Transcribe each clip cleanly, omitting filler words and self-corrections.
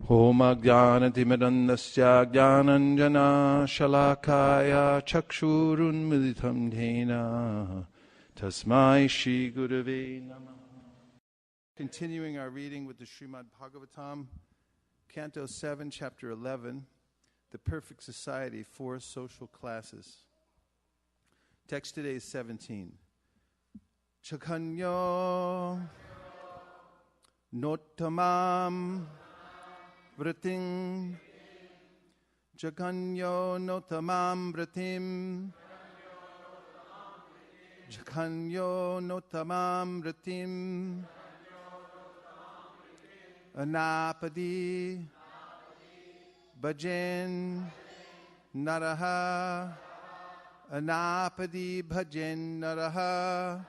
Om Ajnanatimirandasya Jnananjana Shalakaya Chakshurunmilitam Dhena Tasmai Shri Gurave Namah. Continuing our reading with the Srimad Bhagavatam, Canto 7, Chapter 11, The Perfect Society, 4 Social Classes. Text today is 17. Chakanyo Nottamam Vritim Chakanyo Nottamam Vritim Chakanyo Nottamam Vritim Anapadi Bhajan Naraha Anapadi Bhajan Naraha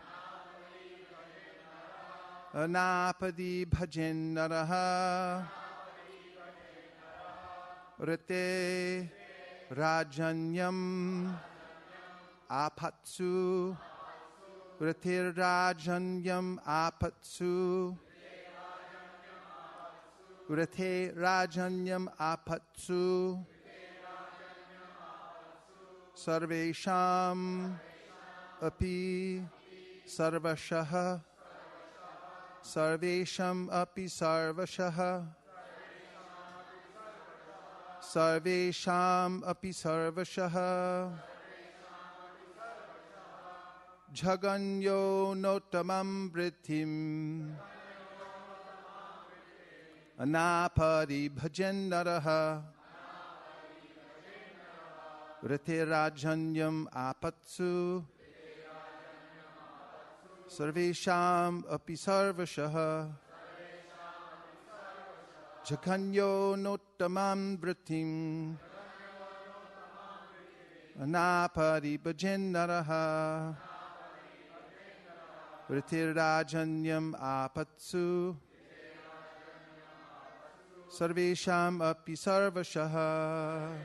Anapadi Bhajan Naraha Rate Rajanyam Apatsu Rate Rajanyam Apatsu Rate Rajanyam Apatsu Sarvesham Api Sarvashaha Sarvesham Api Sarvashaha Sarvesham Api Sarvashaha Jaganyo Notamam Vritim Anapadi Bhajan Naraha Rate Rajanyam Apatsu Sarvesham Api Sarvashaha Jaganyo Notamam Vritim Anapadi Bhajan Naraha Rate Rajanyam Apatsu Sarvesham Api Sarvashaha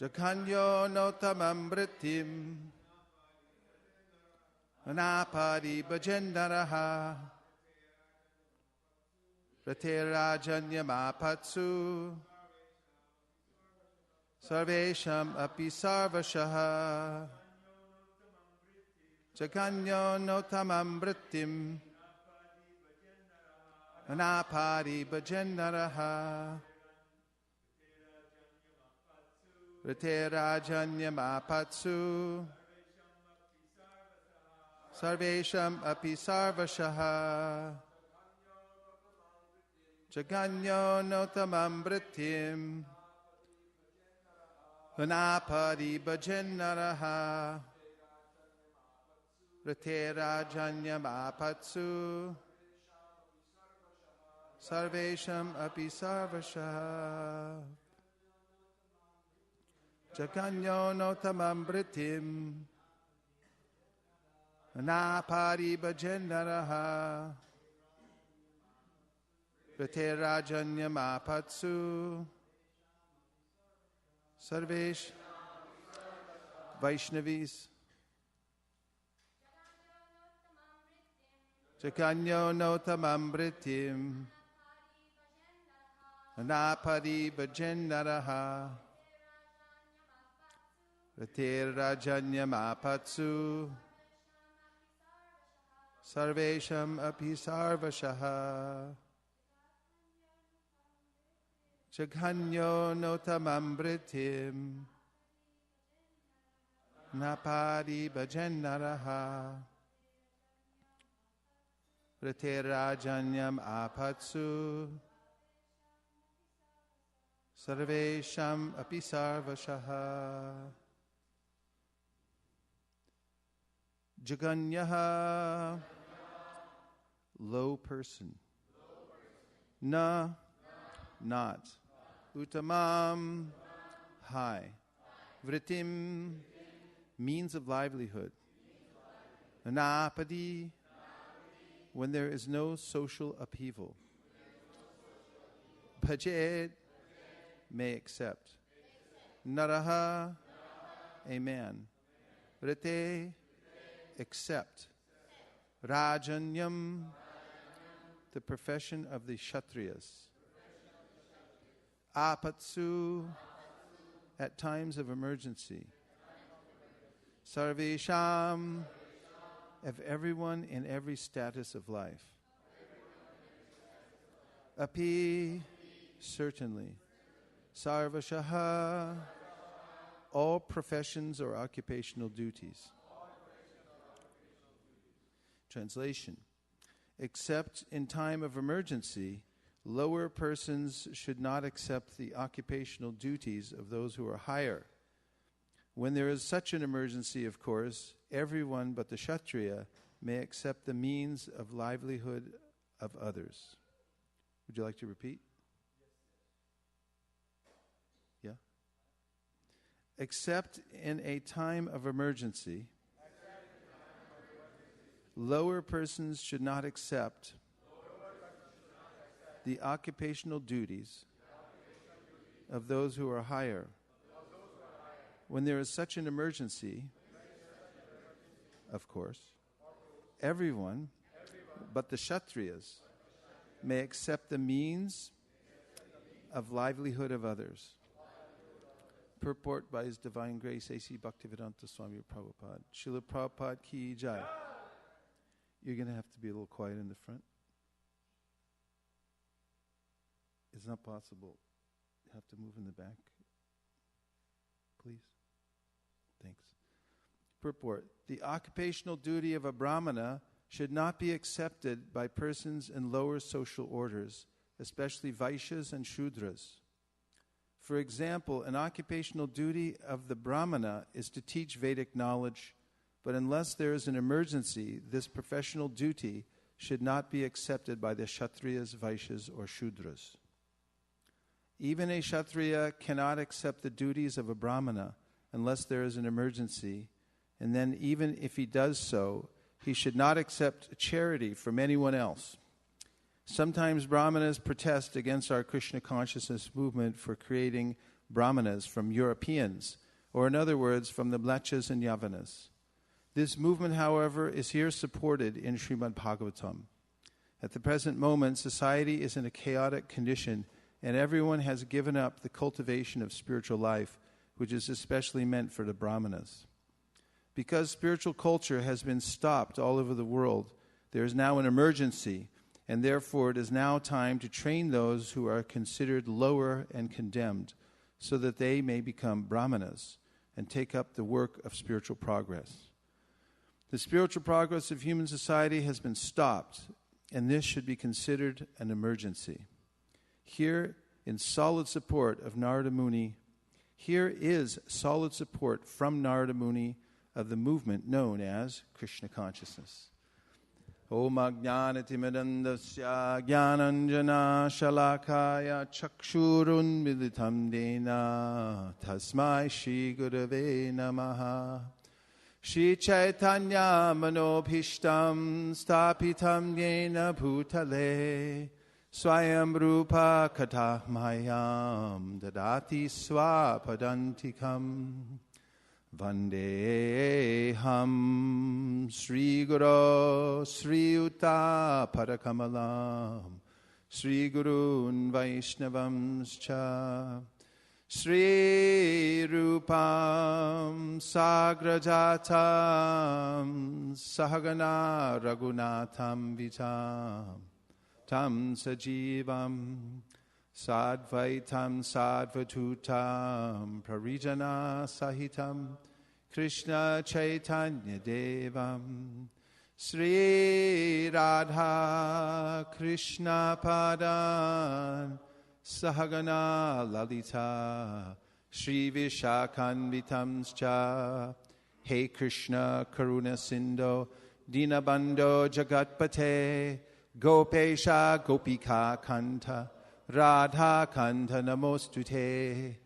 Jaganyo Notamam Vritim Anapadi Bhajan Naraha Rate Rajanyam Apatsu Sarvesham Api Sarvashaha Jaganyo Notamam Vritim Anapadi Bhajan Naraha Rate Rajanyam Apatsu Sarvesham Api Sarvashaha Jaganyo Notamam Vritim Anapadi Bhajan Naraha Rate Rajanyam Apatsu Sarvesham Api Sarvashaha Jaganyo Notamam Vritim Anapadi Bhajan Naraha Rate Rajanyam Apatsu Sarvesh Vaishnavis Jaganyo Notamam Vritim Anapadi Bhajan Naraha Rate Rajanyam Apatsu Sarvesham Api Sarvashaha Jaganyo Notamam Vritim Napadi Bhajan Naraha Rate Rajanyam Apatsu Sarvesham Api Sarvashaha Jaganyaha low person. Na not. Uttamam high. Vritim means of livelihood. Anapadi when there is no social upheaval. Bhajet may accept. Naraha a man. Rite accept. Rajanyam, the profession of the Kshatriyas. Apatsu, at times of emergency. Sarvesham, of everyone in every status of life. Api, certainly. Sarvashaha, all professions or occupational duties. Translation. Except in time of emergency, lower persons should not accept the occupational duties of those who are higher. When there is such an emergency, of course, everyone but the Kshatriya may accept the means of livelihood of others. Would you like to repeat? Yeah? Except in a time of emergency, lower persons should not accept the occupational duties of those who are higher. When there is such an emergency, of course, everyone but the Kshatriyas may accept the means of livelihood of others. Purport by His Divine Grace A.C. Bhaktivedanta Swami Prabhupada. Srila Prabhupada Ki Jai. You're going to have to be a little quiet in the front. It's not possible. You have to move in the back. Please. Thanks. Purport. The occupational duty of a Brahmana should not be accepted by persons in lower social orders, especially Vaishyas and Shudras. For example, an occupational duty of the Brahmana is to teach Vedic knowledge, but unless there is an emergency, this professional duty should not be accepted by the Kshatriyas, Vaishyas, or Shudras. Even a Kshatriya cannot accept the duties of a Brahmana unless there is an emergency, and then even if he does so, he should not accept charity from anyone else. Sometimes Brahmanas protest against our Krishna consciousness movement for creating Brahmanas from Europeans, or in other words, from the Mlechas and Yavanas. This movement, however, is here supported in Srimad Bhagavatam. At the present moment, society is in a chaotic condition, and everyone has given up the cultivation of spiritual life, which is especially meant for the Brahmanas. Because spiritual culture has been stopped all over the world, there is now an emergency, and therefore it is now time to train those who are considered lower and condemned, so that they may become Brahmanas and take up the work of spiritual progress. The spiritual progress of human society has been stopped, and this should be considered an emergency. Here is solid support from Narada Muni of the movement known as Krishna consciousness. Om Ajnanatimidandasya Jnananjana Shalakaya Chakshurun Militam Dena Tasmai Shri Gurave Namaha Shri Chaitanya Manobhishtam Stapitam Yena Bhutale Swayam Rupa Katahmayam Dadati Swapadantikam Vandeham Sri Guru Sri Uta Parakamalam Sri Gurun Vaishnavamscha Sri Rupam Sagrajatam Sahagana Raghunatham Vitam Tam Sajivam Sadvaitam Sadvatutam Parijana Sahitam Krishna Chaitanya Devam Sri Radha Krishna Padan Sahagana Lalita Sri Vishakanvitamscha Hey Krishna Karuna Sindho Dinabandho Jagatpate Gopesha Gopika Kanta Radha Kanta Namostute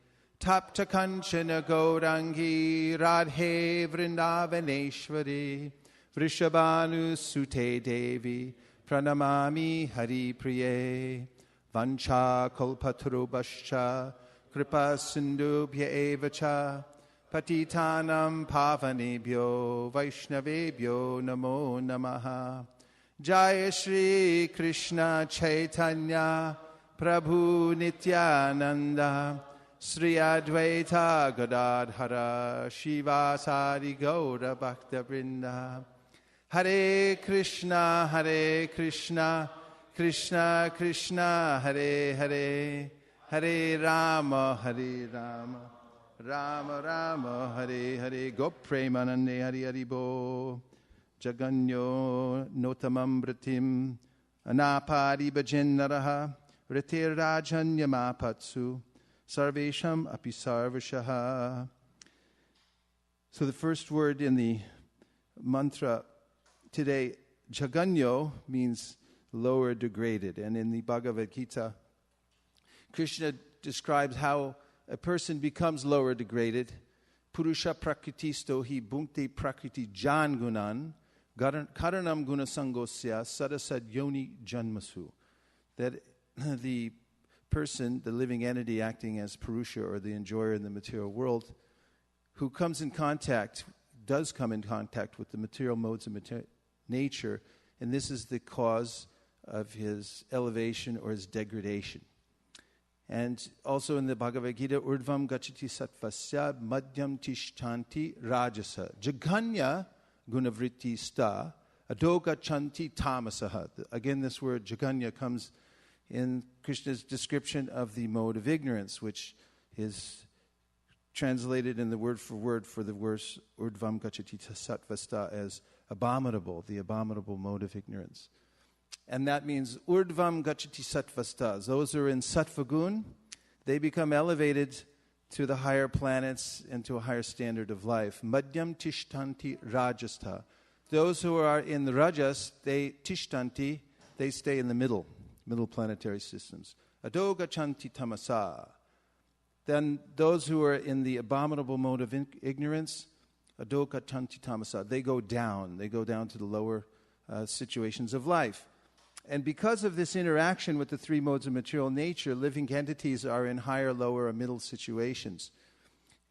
Tapta Kanchana Gaurangi Radhe Vrindavaneshwari Vrishabhanu Sute Devi Pranamami Hari Priye Vancha Kalpatarubhascha Kripa Sindhubhya Evacha Patitanam pavanebhyo Vaishnavebhyo namo namaha. Jaya Shri Krishna Chaitanya Prabhu Nityananda Sri Advaita Gadadhara Shivasari Gaura Bhakta Vrinda. Hare Krishna Krishna Krishna Hare Hare Hare Rama Rama Rama Hare Hare Gopremanande Hari Hari Bo Jaganyo Notamam Vratim Anapari Bhajinnaraha Ritir Rajanyamapatsu Sarvesham Api Sarvashaha. So the first word in the mantra today, Jaganyo, means lower degraded. And in the Bhagavad Gita, Krishna describes how a person becomes lower degraded. Purusha prakritisto hi bhunkte prakriti jan gunan karanam gunasangosya sadasad yoni janmasu. That the person, the living entity acting as Purusha or the enjoyer in the material world, who does come in contact with the material modes of nature, and this is the cause of his elevation or his degradation. And also in the Bhagavad Gita, Urdvam gachati sattvasya madhyam tishtanti rajasa jaganya gunavritti sta adoga chanti tamasaha. Again, this word jaganya comes in Krishna's description of the mode of ignorance, which is translated in the word for the verse Urdvam gachati sattvasta as abominable, the abominable mode of ignorance. And that means Urdvam gachati sattvasta. Those who are in sattvagun, they become elevated to the higher planets and to a higher standard of life. Madhyam tishtanti rajastha. Those who are in the rajas, they stay in the middle planetary systems. Ado gachanti tamasa. Then those who are in the abominable mode of ignorance, ado gachanti tamasa, they go down to the lower situations of life. And because of this interaction with the three modes of material nature, living entities are in higher, lower, or middle situations.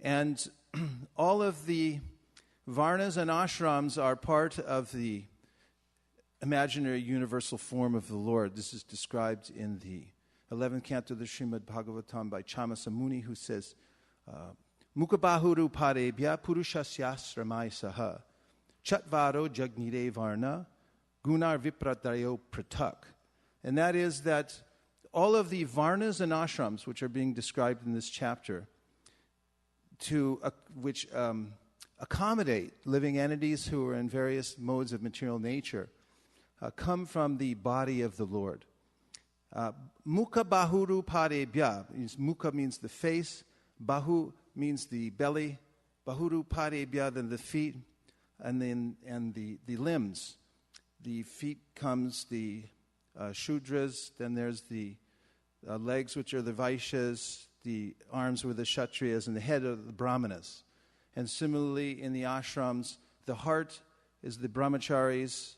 And all of the varnas and ashrams are part of the imaginary universal form of the Lord. This is described in the 11th canto of the Srimad Bhagavatam by Chamasa Muni, who says, Mukabahuru parebhya purushasya saha chatvaro jagnire varna Gunar Vipradayo Pratak. And that is that all of the varnas and ashrams, which are being described in this chapter, which accommodate living entities who are in various modes of material nature, come from the body of the Lord. Mukha bahuru parebhya. Mukha means the face, bahu means the belly, bahuru parebhya, then the feet, and the limbs. The feet comes the Shudras, then there's the legs, which are the Vaishyas, the arms were the Kshatriyas, and the head are the Brahmanas. And similarly, in the ashrams, the heart is the Brahmacharis,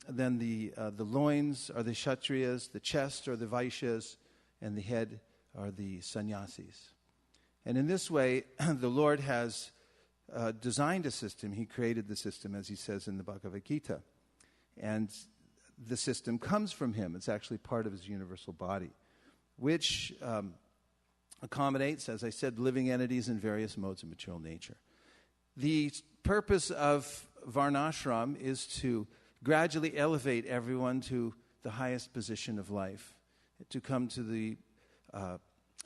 then the loins are the Kshatriyas, the chest are the Vaishyas, and the head are the Sannyasis. And in this way, the Lord has designed a system. He created the system, as he says in the Bhagavad Gita. And the system comes from him. It's actually part of his universal body, which accommodates, as I said, living entities in various modes of material nature. The purpose of Varnashram is to gradually elevate everyone to the highest position of life, to come to the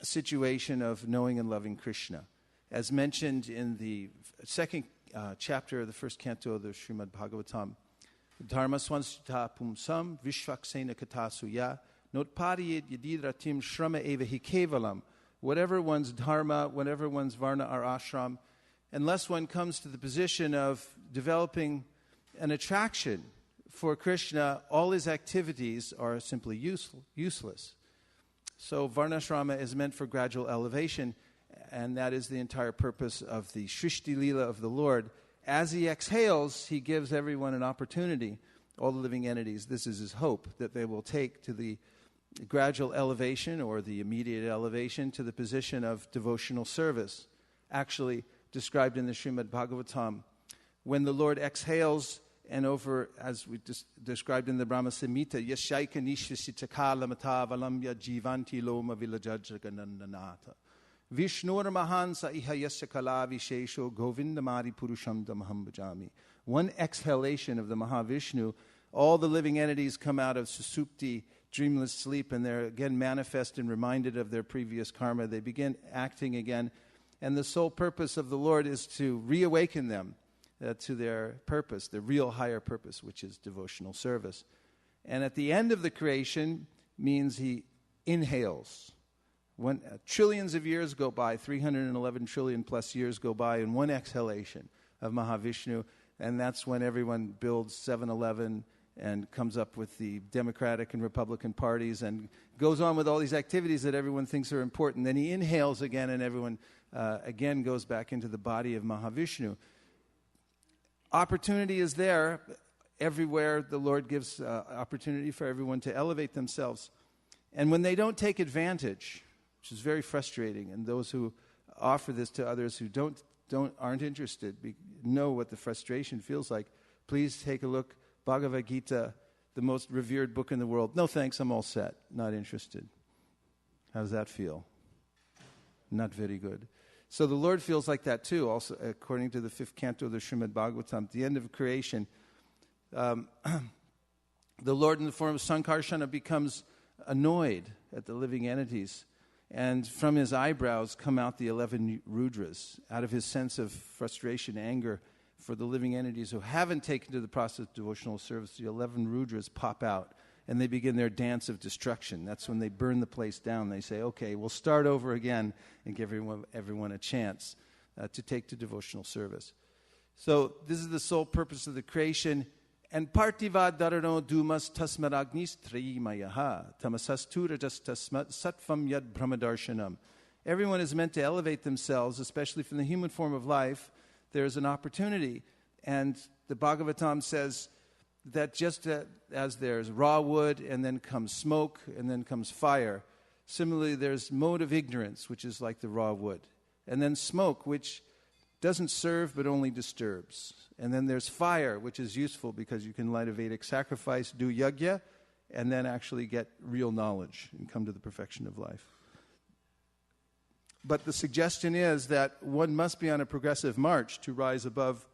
situation of knowing and loving Krishna. As mentioned in the second chapter of the first canto of the Srimad Bhagavatam, Dharma swansita pumsam vishvaksena katasuya notpariyet yadidratim shrama eva hi kevalam. Whatever one's dharma, whatever one's varna or ashram, unless one comes to the position of developing an attraction for Krishna, all his activities are simply useless. So varnashrama is meant for gradual elevation, and that is the entire purpose of the Shrishti Leela of the Lord. As he exhales, he gives everyone an opportunity, all the living entities. This is his hope, that they will take to the gradual elevation or the immediate elevation to the position of devotional service, actually described in the Srimad Bhagavatam. When the Lord exhales, and over, as we described in the Brahma Samhita, Yashaika Nishvasitakala Matavalamya Jivanti Loma Vilajajaganandanata. Vishnur Mahansa Iha Yasakala Vishesho Govindamari Purusham Damaham Bhajami. One exhalation of the Mahavishnu, all the living entities come out of susupti, dreamless sleep, and they're again manifest and reminded of their previous karma. They begin acting again. And the sole purpose of the Lord is to reawaken them to their purpose, the real higher purpose, which is devotional service. And at the end of the creation means he inhales. When trillions of years go by, 311 trillion plus years go by in one exhalation of Mahavishnu, and that's when everyone builds 7-Eleven and comes up with the Democratic and Republican parties and goes on with all these activities that everyone thinks are important. Then he inhales again, and everyone again goes back into the body of Mahavishnu. Opportunity is there. Everywhere the Lord gives opportunity for everyone to elevate themselves. And when they don't take advantage, which is very frustrating, and those who offer this to others who aren't interested know what the frustration feels like, please take a look. Bhagavad Gita, the most revered book in the world. No thanks, I'm all set. Not interested. How does that feel? Not very good. So the Lord feels like that too, also according to the 5th canto of the Srimad Bhagavatam. At the end of creation, the Lord in the form of Sankarsana becomes annoyed at the living entities. And from his eyebrows come out the 11 Rudras, out of his sense of frustration, anger for the living entities who haven't taken to the process of devotional service. The 11 Rudras pop out, and they begin their dance of destruction. That's when they burn the place down. They say, okay, we'll start over again and give everyone a chance to take to devotional service. So this is the sole purpose of the creation. And partiva dharano dumas tasmaragnis trimayaha tamasasturajas tasmat satvam yad brahmadarshanam. Everyone is meant to elevate themselves, especially from the human form of life. There's an opportunity. And the Bhagavatam says that just as there's raw wood, and then comes smoke, and then comes fire, similarly there's mode of ignorance, which is like the raw wood. And then smoke, which doesn't serve but only disturbs. And then there's fire, which is useful because you can light a Vedic sacrifice, do yajna, and then actually get real knowledge and come to the perfection of life. But the suggestion is that one must be on a progressive march to rise above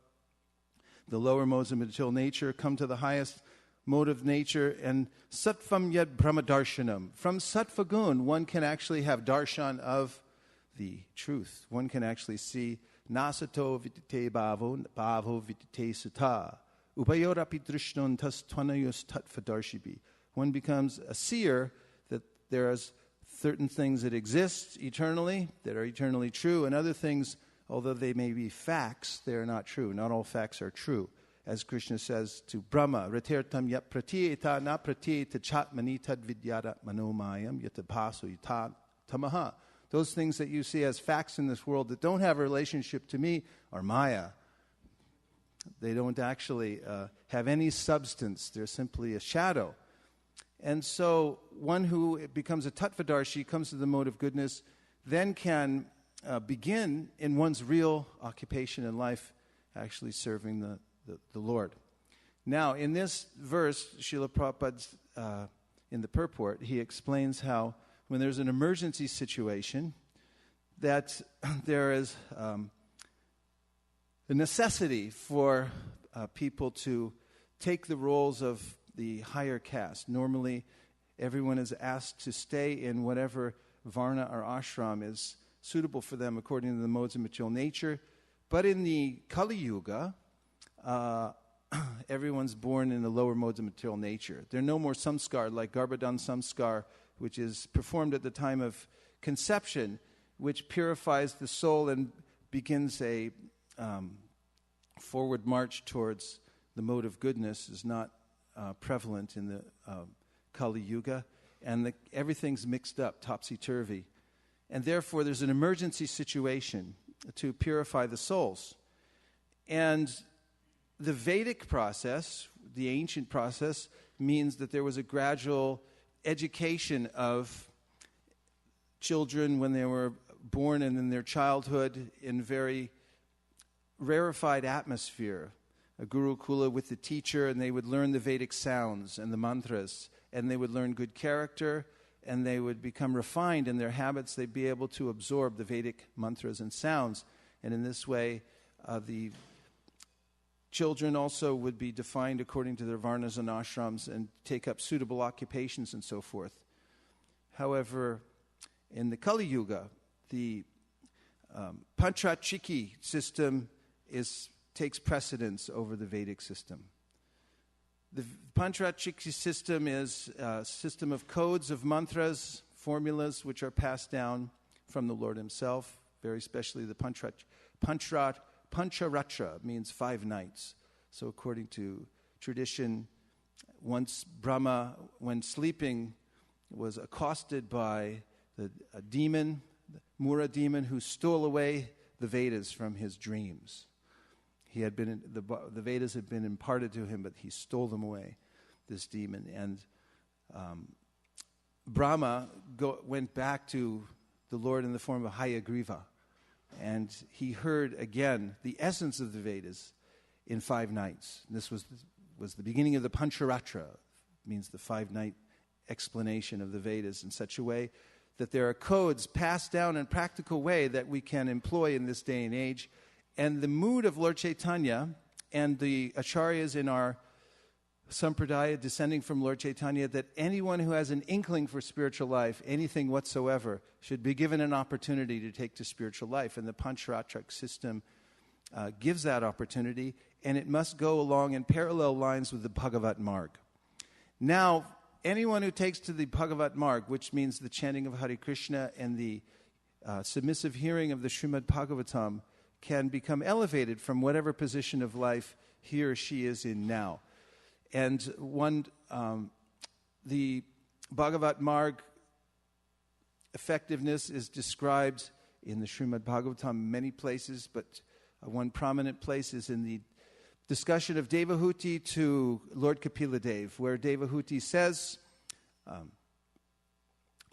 the lower modes of material nature, come to the highest mode of nature, and sattvam yad brahmadarshanam. From sattva gun, one can actually have darshan of the truth. One can actually see nasato vidite bhavo, bhavo vidite sata. Upayorapi drishnon tas tvanayos tatvadarshibhi. One becomes a seer that there is certain things that exist eternally, that are eternally true, and other things, although they may be facts, they are not true. Not all facts are true. As Krishna says to Brahma, Ratirtam yat pratyeta na pratyeta chatmani tad vidyata manomayam yatapaso yata tamaha. Those things that you see as facts in this world that don't have a relationship to me are maya. They don't actually have any substance. They're simply a shadow. And so one who becomes a tattvadarshi, comes to the mode of goodness, then can begin in one's real occupation in life, actually serving the Lord. Now, in this verse, Srila Prabhupada's, in the purport, he explains how when there's an emergency situation, that there is a necessity for people to take the roles of the higher caste. Normally, everyone is asked to stay in whatever varna or ashram is suitable for them according to the modes of material nature. But in the Kali Yuga, everyone's born in the lower modes of material nature. There are no more samskar like Garbhadan samskar, which is performed at the time of conception, which purifies the soul and begins a forward march towards the mode of goodness, is not prevalent in the Kali Yuga, and everything's mixed up, topsy-turvy. And therefore, there's an emergency situation to purify the souls. And the Vedic process, the ancient process, means that there was a gradual education of children when they were born and in their childhood in very rarefied atmosphere, a gurukula with the teacher, and they would learn the Vedic sounds and the mantras, and they would learn good character, and they would become refined in their habits. They'd be able to absorb the Vedic mantras and sounds, and in this way, the children also would be defined according to their varnas and ashrams and take up suitable occupations and so forth. However, in the Kali Yuga, the Panchachiki system takes precedence over the Vedic system. The Panchachiki system is a system of codes of mantras, formulas which are passed down from the Lord himself, very especially the Pancharatra means 5 nights. So according to tradition, once Brahma, when sleeping, was accosted by a demon, the Mura demon, who stole away the Vedas from his dreams. The Vedas had been imparted to him, but he stole them away, this demon. And Brahma went back to the Lord in the form of Hayagriva. And he heard again the essence of the Vedas in 5 nights. And this was the beginning of the Pancharatra, means the 5-night explanation of the Vedas in such a way that there are codes passed down in a practical way that we can employ in this day and age. And the mood of Lord Chaitanya and the acharyas in our sampradaya descending from Lord Chaitanya, that anyone who has an inkling for spiritual life, anything whatsoever, should be given an opportunity to take to spiritual life. And the Pancharatric system gives that opportunity, and it must go along in parallel lines with the Bhagavat Marg. Now, anyone who takes to the Bhagavat Marg, which means the chanting of Hare Krishna and the submissive hearing of the Srimad Bhagavatam, can become elevated from whatever position of life he or she is in now. And the Bhagavat Marg effectiveness is described in the Srimad Bhagavatam many places, but one prominent place is in the discussion of Devahuti to Lord Kapila Dev, where Devahuti says,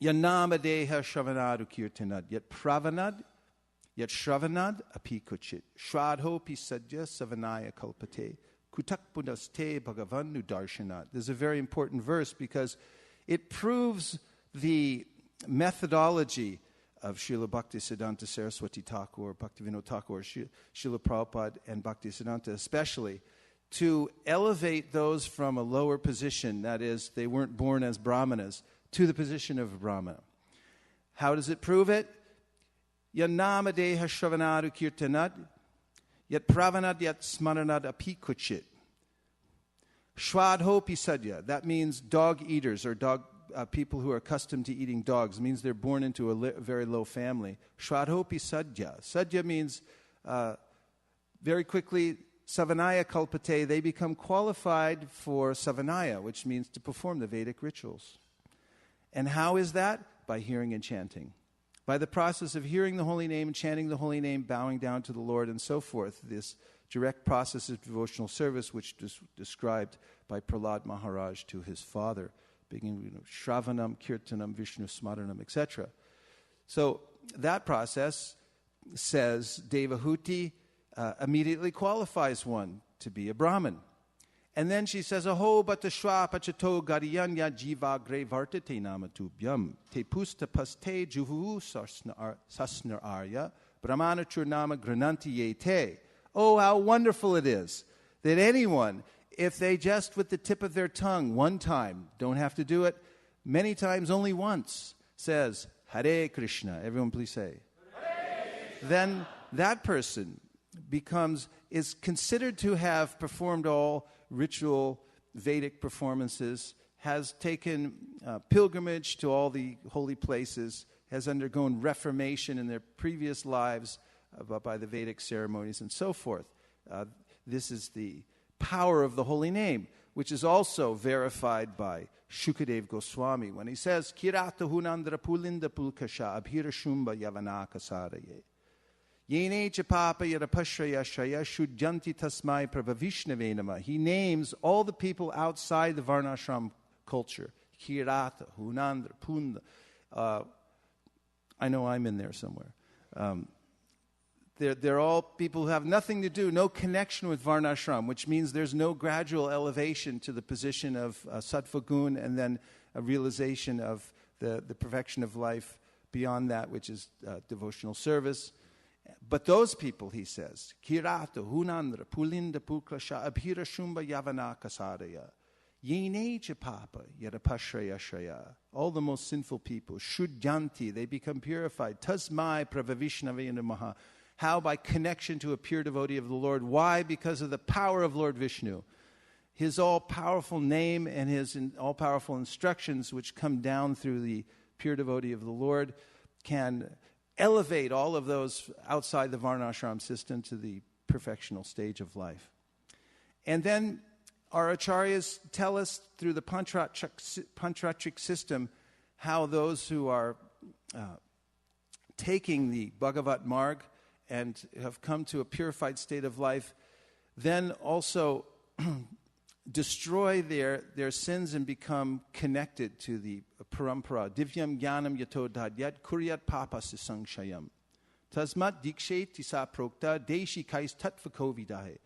Yanama deha shravanad ukirtanad, yet pravanad, yet shravanad api kuchit, shradho pisadya savanaya kalpate, kutakpunaste bhagavan nudarshanat. This is a very important verse because it proves the methodology of Srila Bhaktisiddhanta Saraswati Thakur, Bhaktivinoda Thakur, Srila Prabhupada, and Bhaktisiddhanta especially, to elevate those from a lower position, that is, they weren't born as brahmanas, to the position of a brahmana. How does it prove it? Yanama deha shravanadu kirtanad, yet pravanad yet smaranad api kuchit. Shwadho pisadya, that means dog eaters or people who are accustomed to eating dogs. It means they're born into a very low family. Shradho pisadya. Sadya means very quickly, savanaya kalpate, they become qualified for savanaya, which means to perform the Vedic rituals. And how is that? By hearing and chanting. By the process of hearing the holy name, chanting the holy name, bowing down to the Lord, and so forth. This direct process of devotional service, which is described by Prahlad Maharaj to his father, beginning Shravanam, Kirtanam, Vishnu Smaranam, etc. So that process, says Devahuti, immediately qualifies one to be a Brahmin. And then she says, Aho batashwa pachato gariyanya jiva gre vartate namatubhyam te pusta paste juhu sasnar arya brahmana churnama grananti yete. Oh, how wonderful it is that anyone, if they just with the tip of their tongue one time, don't have to do it many times, only once, says, Hare Krishna. Everyone please say. Then that person is considered to have performed all ritual Vedic performances, has taken pilgrimage to all the holy places, has undergone reformation in their previous lives by the Vedic ceremonies and so forth. This is the power of the holy name, which is also verified by Shukadev Goswami when he says, Kirata hunandra pulinda pulkasha abhira shumba yavanaka saraye. Yene chapapa yarapashraya shaya shudyanti tasmai pravavishnave nama. He names all the people outside the Varnashram culture. Kirata, Hunandra, Punda. I know I'm in there somewhere. They're all people who have nothing to do, no connection with Varnashram, which means there's no gradual elevation to the position of Sattva Gun and then a realization of the perfection of life beyond that, which is devotional service. But those people, he says, Kirata, Hunandra, Pulinda, Pukrasha, Abhira Shumba, Yavana, Kasaraya, Yeneja Papa, Yarapashraya Shraya, all the most sinful people, Shuddhanti, they become purified. Tasmai Pravavishnaveya Maha. How? By connection to a pure devotee of the Lord. Why? Because of the power of Lord Vishnu. His all-powerful name and his all-powerful instructions, which come down through the pure devotee of the Lord, can elevate all of those outside the Varnashram system to the perfectional stage of life. And then our acharyas tell us through the Pantratric system how those who are taking the Bhagavat Marg and have come to a purified state of life, then also destroy their sins and become connected to the parampara. Divyam jnanam yato dadyat kuryat papa sangshayam. Tasmat dikshe tisa prokta deshi kais tatvakovidahe.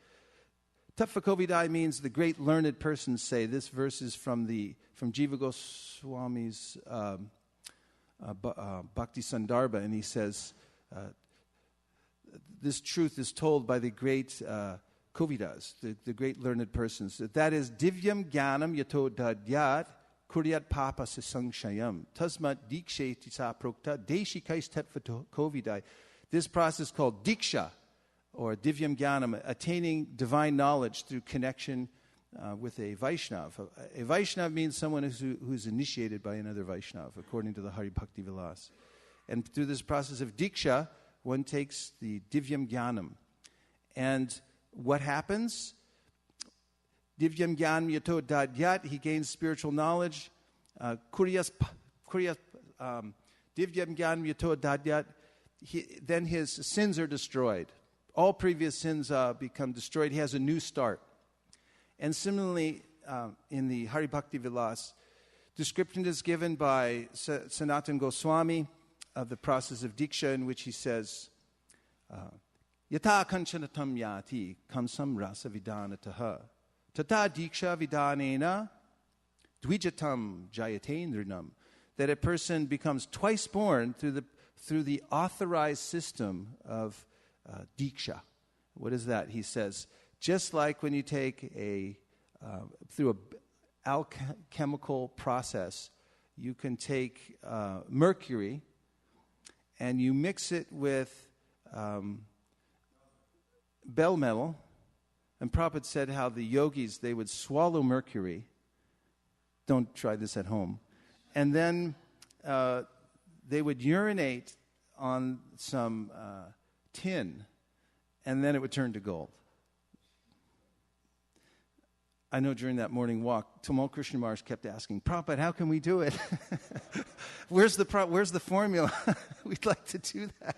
Tatvakovidahe means the great learned persons say. This verse is from Jiva Goswami's Bhakti Sandarbha, and he says, this truth is told by the great Kovidas, the great learned persons. That is, Divyam Jnanam Yato Dadyat Kuryat Papa Sangshayam Tasmat Dikshe Tisa Prokta Deshikais Tatva Kovidai. This process called Diksha, or Divyam Jnanam, attaining divine knowledge through connection with a Vaishnav. A Vaishnav means someone who's initiated by another Vaishnav, according to the Hari Bhakti Vilas. And through this process of Diksha, one takes the Divyam Jnanam. And what happens? Divyam Jnanam Yato Dadyat, he gains spiritual knowledge. Divyam Jnanam Yato Dadyat, then his sins are destroyed. All previous sins become destroyed. He has a new start. And similarly, in the Hari Bhakti Vilas, description is given by Sanatana Goswami of the process of Diksha, in which he says, Yata kanchanatam yati kamsam rasa vidanataha tata diksha vidanena dvijatam jayatendrinam. That a person becomes twice born through the authorized system of diksha. What is that? He says, just like when you take through an alchemical process, you can take mercury and you mix it with bell metal. And Prabhupada said how the yogis, they would swallow mercury. Don't try this at home. And then they would urinate on some tin, and then it would turn to gold. I know during that morning walk, Tamal Krishna Maharaj kept asking, Prabhupada, how can we do it? Where's the formula? We'd like to do that.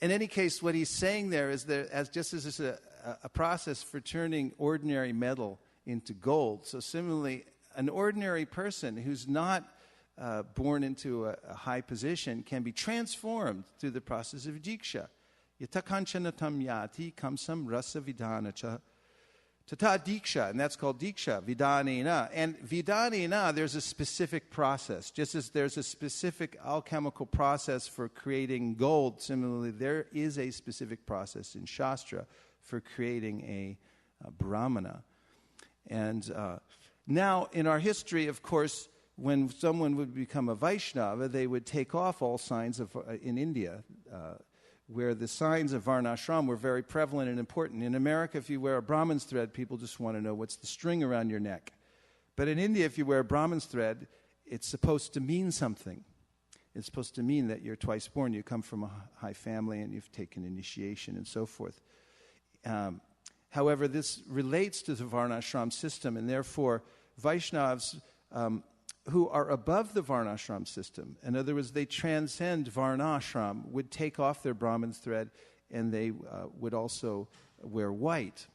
In any case, what he's saying there is that just as a process for turning ordinary metal into gold, so similarly, an ordinary person who's not born into a high position can be transformed through the process of diksha. Yatakanchanatam yati kamsam rasa vidanacha tata diksha, and that's called diksha, vidanena. And vidanena, there's a specific process. Just as there's a specific alchemical process for creating gold, similarly, there is a specific process in Shastra for creating a brahmana. And now, in our history, of course, when someone would become a Vaishnava, they would take off all signs of, in India, where the signs of Varnashram were very prevalent and important. In America, if you wear a Brahmin's thread, people just want to know what's the string around your neck. But in India, if you wear a Brahmin's thread, it's supposed to mean something. It's supposed to mean that you're twice born, you come from a high family, and you've taken initiation and so forth. However, this relates to the Varnashram system, and therefore Vaishnavas who are above the Varnashram system, in other words, they transcend Varnashram, would take off their Brahmin's thread, and they would also wear white.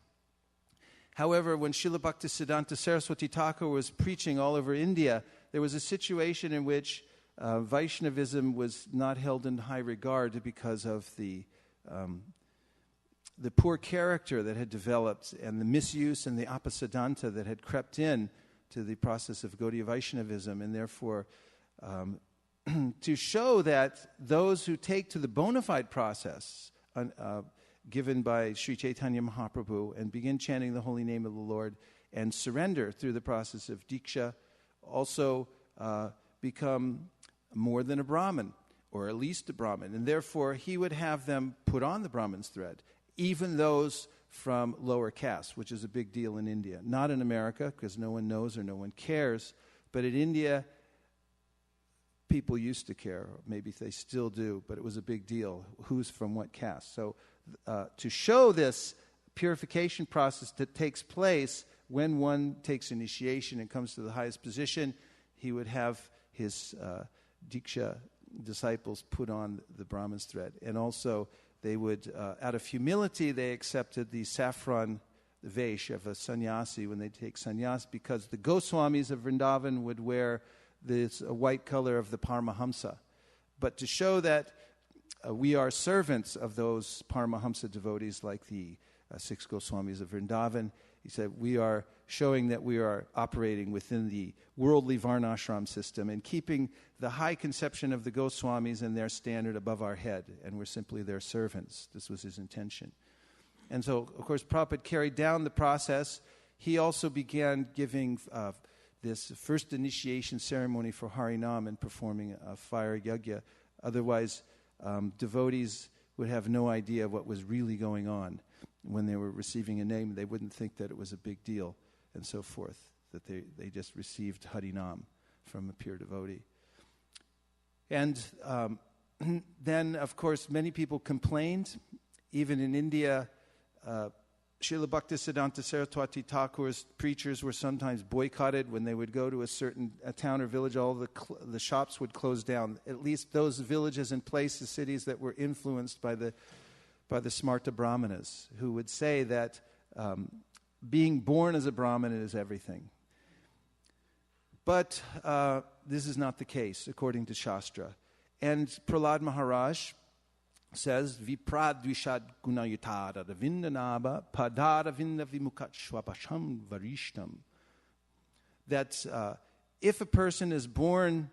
However, when Srila Bhaktisiddhanta Saraswati Thakur was preaching all over India, there was a situation in which Vaishnavism was not held in high regard because of the poor character that had developed and the misuse and the apasiddhanta that had crept in to the process of Gaudiya Vaishnavism, and therefore to show that those who take to the bona fide process given by Sri Chaitanya Mahaprabhu and begin chanting the holy name of the Lord and surrender through the process of Diksha also become more than a Brahmin, or at least a Brahmin, and therefore he would have them put on the Brahmin's thread, even those from lower castes, which is a big deal in India. Not in America, because no one knows or no one cares, but in India, people used to care, or maybe they still do, but it was a big deal, who's from what caste. So to show this purification process that takes place when one takes initiation and comes to the highest position, he would have his Diksha disciples put on the Brahmin's thread. And also, they would, out of humility, they accepted the saffron vesh of a sannyasi when they take sannyas, because the Goswamis of Vrindavan would wear this white color of the Paramahamsa. But to show that we are servants of those Paramahamsa devotees like the 6 Goswamis of Vrindavan, he said we are showing that we are operating within the worldly Varnashram system and keeping the high conception of the Goswamis and their standard above our head, and we're simply their servants. This was his intention. And so, of course, Prabhupada carried down the process. He also began giving this first initiation ceremony for Harinam and performing a fire yajna. Otherwise, devotees would have no idea what was really going on when they were receiving a name. They wouldn't think that it was a big deal, and so forth, that they just received Harinam from a pure devotee. And then, of course, many people complained. Even in India, Srila Bhaktisiddhanta Saraswati Thakur's preachers were sometimes boycotted. When they would go to a town or village, all the shops would close down. At least those villages and places, cities that were influenced by the Smarta Brahmanas, who would say that being born as a Brahmin is everything. But this is not the case, according to Shastra. And Prahlad Maharaj says, Vipradvishad gunayutara vindanaba padara vinda vimukat swapasham varishtam. That if a person is born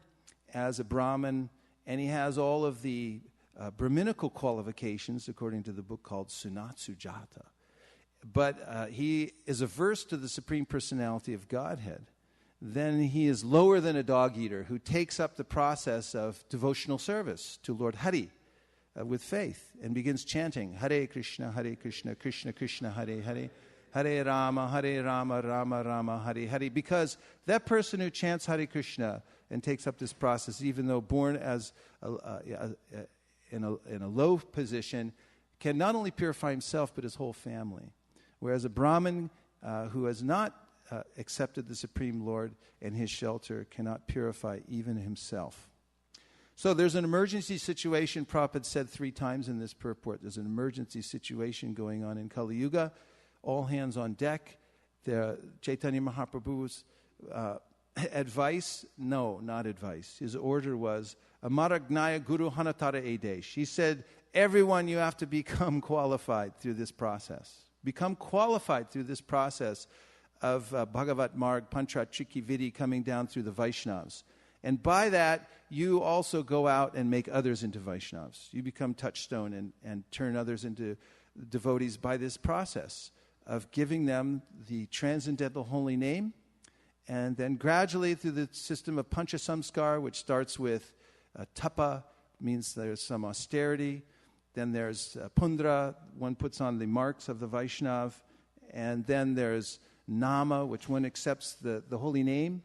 as a Brahmin and he has all of the Brahminical qualifications, according to the book called Sunat Sujata, but he is averse to the Supreme Personality of Godhead, then he is lower than a dog-eater who takes up the process of devotional service to Lord Hari with faith and begins chanting Hare Krishna, Krishna Krishna, Hare Hare, Hare Rama, Rama Rama, Hare Hare. Because that person who chants Hare Krishna and takes up this process, even though born as in a low position, can not only purify himself but his whole family. Whereas a Brahmin who has not accepted the Supreme Lord and his shelter cannot purify even himself. So there's an emergency situation, Prabhupada said 3 times in this purport. There's an emergency situation going on in Kali Yuga. All hands on deck. The Chaitanya Mahaprabhu's advice, no, not advice. His order was, Amaragnaya Guru Hanatara Edesh. He said, everyone, you have to become qualified through this process. Become qualified through this process of Bhagavat Marg, Pancha Chiki Vidi coming down through the Vaishnavas. And by that, you also go out and make others into Vaishnavas. You become touchstone and turn others into devotees by this process of giving them the transcendental holy name. And then gradually through the system of Pancha Samskar, which starts with tapa, means there's some austerity. Then there's pundra, one puts on the marks of the Vaishnav. And then there's nama, which one accepts the holy name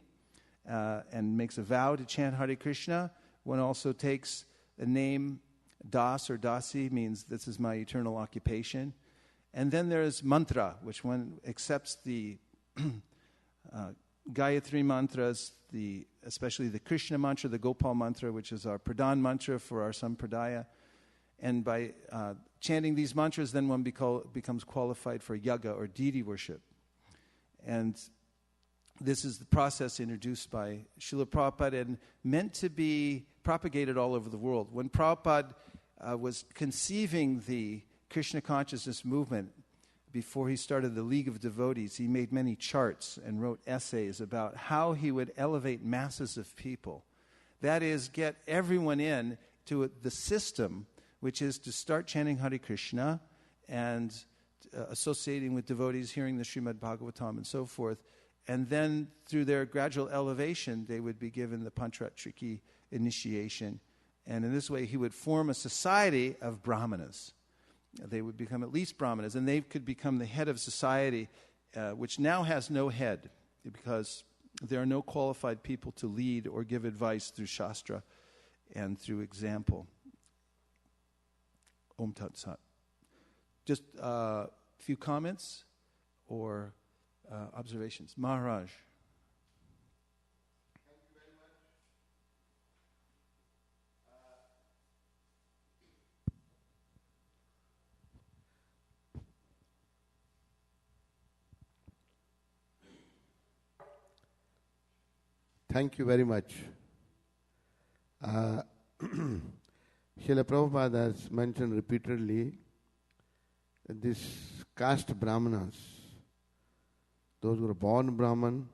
and makes a vow to chant Hare Krishna. One also takes a name, Das or Dasi, means this is my eternal occupation. And then there's mantra, which one accepts the Gayatri mantras, especially the Krishna mantra, the Gopal mantra, which is our Pradhan mantra for our Sampradaya. And by chanting these mantras, then one becomes qualified for yaga or deity worship. And this is the process introduced by Srila Prabhupada and meant to be propagated all over the world. When Prabhupada was conceiving the Krishna consciousness movement, before he started the League of Devotees, he made many charts and wrote essays about how he would elevate masses of people. That is, get everyone in to the system, which is to start chanting Hare Krishna and associating with devotees, hearing the Srimad Bhagavatam and so forth. And then through their gradual elevation, they would be given the Pancharatriki initiation. And in this way, he would form a society of Brahmanas. They would become at least Brahmanas, and they could become the head of society, which now has no head, because there are no qualified people to lead or give advice through Shastra and through example. Om Tat Sat. Just a few comments or observations. Maharaj. Thank you very much. Srila Prabhupada has mentioned repeatedly that this caste Brahmanas, those who are born Brahman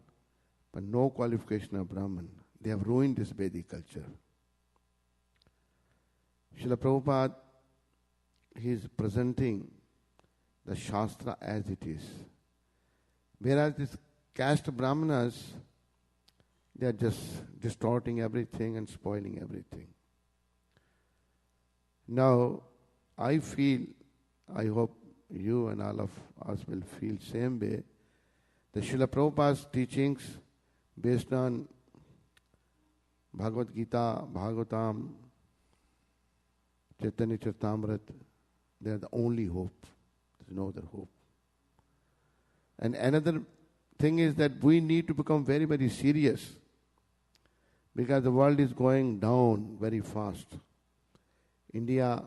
but no qualification of Brahman, they have ruined this Vedic culture. Srila Prabhupada, he is presenting the Shastra as it is. Whereas these caste Brahmanas, they are just distorting everything and spoiling everything. Now, I feel, I hope you and all of us will feel same way, the Srila Prabhupada's teachings based on Bhagavad Gita, Bhagavatam, Chaitanya Charitamrita, they are the only hope. There's no other hope. And another thing is that we need to become very, very serious, because the world is going down very fast. India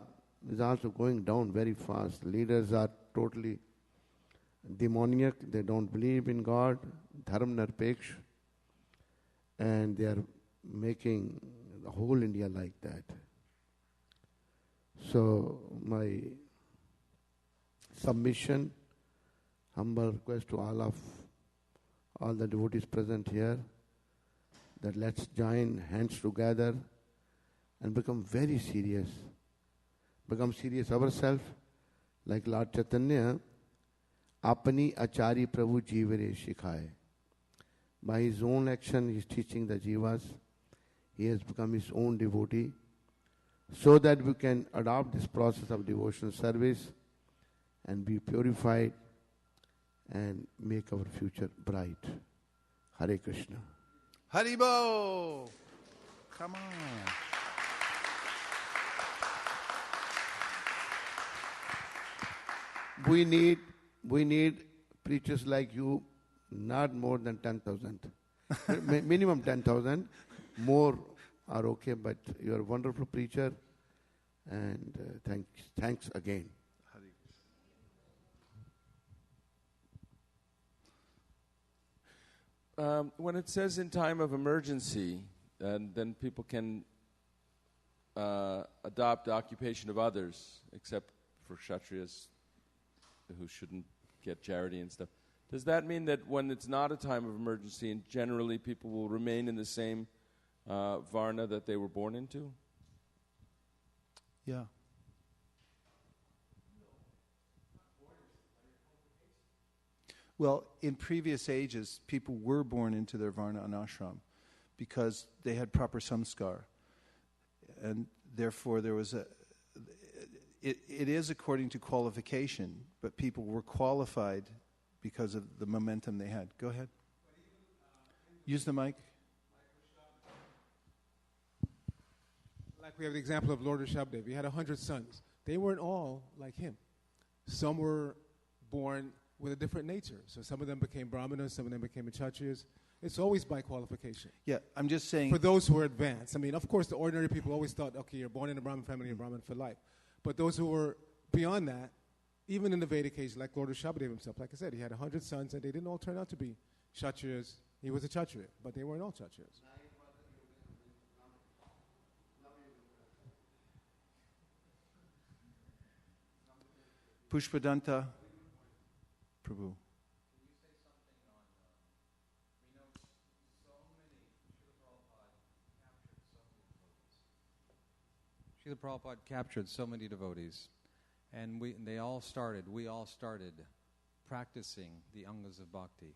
is also going down very fast. Leaders are totally demoniac. They don't believe in God, dharma nirpeksh, and they are making the whole India like that. So my submission, humble request to all the devotees present here, that let's join hands together and become very serious. Become serious ourselves, like Lord Chaitanya, apani achari prabhu jivare shikhaye. By his own action, he is teaching the jivas. He has become his own devotee, so that we can adopt this process of devotional service and be purified and make our future bright. Hare Krishna. Haribo! Come on. We need preachers like you, not more than 10,000. Minimum 10,000. More are okay, but you are a wonderful preacher, and thanks again. When it says in time of emergency, then people can adopt the occupation of others, except for Kshatriyas who shouldn't get charity and stuff. Does that mean that when it's not a time of emergency, and generally people will remain in the same varna that they were born into? Yeah. Well, in previous ages, people were born into their varna and ashram because they had proper samskar. And therefore there was it is according to qualification, but people were qualified because of the momentum they had. Go ahead. Use the mic. Like we have the example of Lord Rishabdev. He had 100 sons. They weren't all like him. Some were born with a different nature. So some of them became Brahmanas, some of them became Kshatriyas. It's always by qualification. Yeah, I'm just saying. For those who are advanced. I mean, of course, the ordinary people always thought, okay, you're born in a Brahmin family, you're Brahmin for life. But those who were beyond that, even in the Vedic age, like Lord Rishabdev himself, like I said, he had 100 sons, and they didn't all turn out to be Kshatriyas He was a Kshatriya, but they weren't all Kshatriyas. Pushpadanta Prabhu. Srila Prabhupada captured so many devotees, and we all started practicing the angas of bhakti.